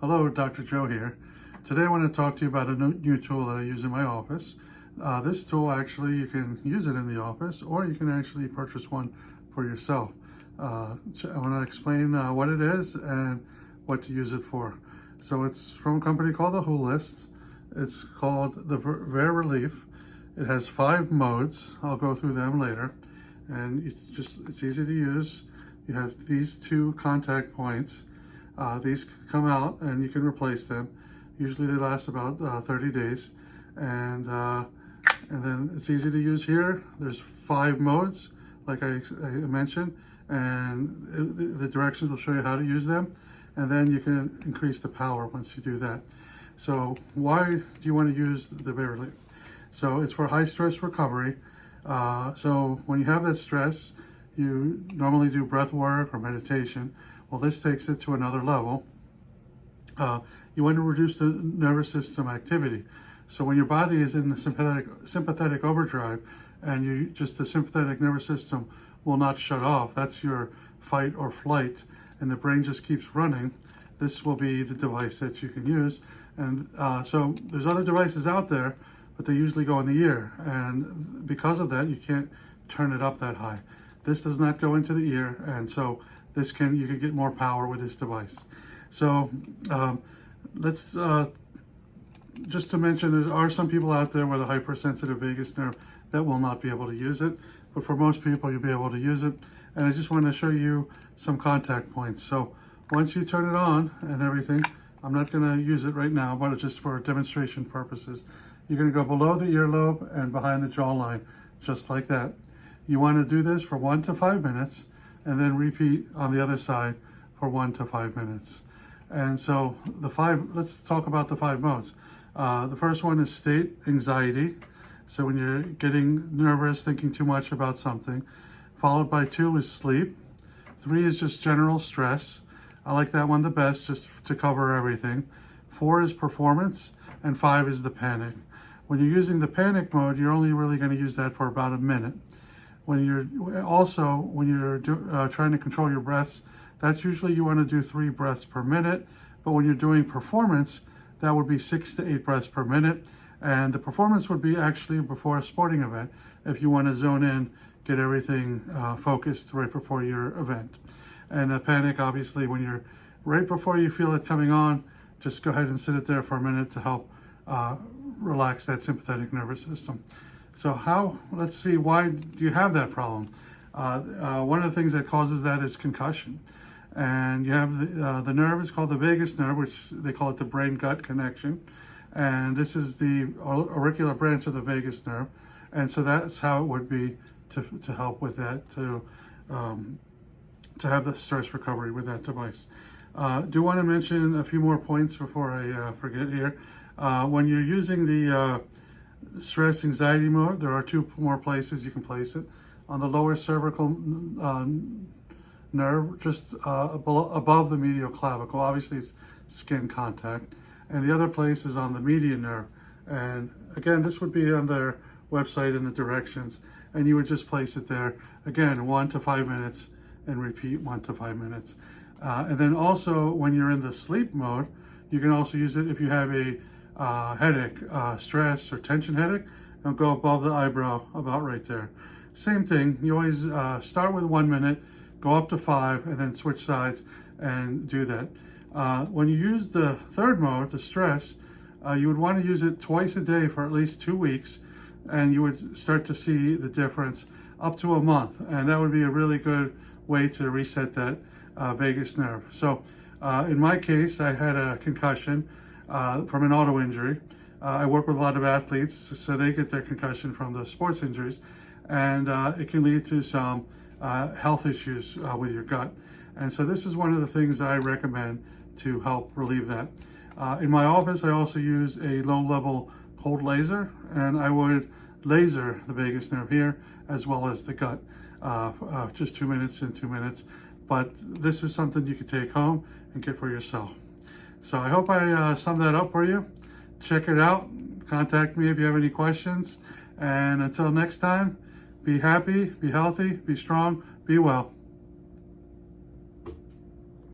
Hello, Dr. Joe here. Today I want to talk to you about a new tool that I use in my office. This tool, actually, you can use it in the office, or you can actually purchase one for yourself. I want to explain what it is and what to use it for. So it's from a company called the Wholist. It's called the VariRelief. It has 5 modes. I'll go through them later. And it's easy to use. You have these 2 contact points. These come out and you can replace them. Usually they last about 30 days. And then it's easy to use here. There's 5 modes, like I mentioned, and the directions will show you how to use them. And then you can increase the power once you do that. So why do you want to use the VariRelief? So it's for high stress recovery. So when you have that stress, you normally do breath work or meditation. Well, this takes it to another level. You want to reduce the nervous system activity. So when your body is in the sympathetic overdrive, and the sympathetic nervous system will not shut off, that's your fight or flight, and the brain just keeps running, this will be the device that you can use. And so there's other devices out there, but they usually go in the ear, and because of that, you can't turn it up that high. This does not go into the ear, and so you can get more power with this device. So let's just to mention, there are some people out there with a hypersensitive vagus nerve that will not be able to use it, but for most people, you'll be able to use it. And I just want to show you some contact points. So once you turn it on and everything, I'm not going to use it right now, but it's just for demonstration purposes. You're going to go below the earlobe and behind the jawline, just like that. You want to do this for 1 to 5 minutes, and then repeat on the other side for 1 to 5 minutes. And so let's talk about the 5 modes. The first one is state anxiety. So when you're getting nervous, thinking too much about something. Followed by 2 is sleep. 3 is just general stress. I like that one the best, just to cover everything. 4 is performance, and 5 is the panic. When you're using the panic mode, you're only really going to use that for about a minute. When you're trying to control your breaths, that's usually you want to do 3 breaths per minute. But when you're doing performance, that would be 6 to 8 breaths per minute. And the performance would be actually before a sporting event, if you want to zone in, get everything focused right before your event. And the panic, obviously, when you're right before you feel it coming on, just go ahead and sit it there for a minute to help relax that sympathetic nervous system. So let's see, why do you have that problem? One of the things that causes that is concussion. And you have the nerve is called the vagus nerve, which they call it the brain-gut connection. And this is the auricular branch of the vagus nerve. And so that's how it would be to help with that, to have the stress recovery with that device. Do want to mention a few more points before I forget here. When you're using the stress anxiety mode, there are 2 more places you can place it. On the lower cervical nerve, just above the medial clavicle. Obviously, it's skin contact. And the other place is on the median nerve. And again, this would be on their website in the directions. And you would just place it there. Again, 1 to 5 minutes, and repeat 1 to 5 minutes. And then also, when you're in the sleep mode, you can also use it if you have a headache, stress or tension headache, and go above the eyebrow, about right there. Same thing, you always start with 1 minute, go up to 5, and then switch sides and do that. When you use the 3rd mode, the stress, you would want to use it twice a day for at least 2 weeks, and you would start to see the difference up to a month. And that would be a really good way to reset that vagus nerve. So in my case, I had a concussion from an auto injury. I work with a lot of athletes, so they get their concussion from the sports injuries, and it can lead to some health issues with your gut. And so this is one of the things that I recommend to help relieve that. In my office, I also use a low-level cold laser, and I would laser the vagus nerve here as well as the gut, just 2 minutes and 2 minutes. But this is something you could take home and get for yourself. So I hope I summed that up for you. Check it out. Contact me if you have any questions. And until next time, be happy, be healthy, be strong, be well.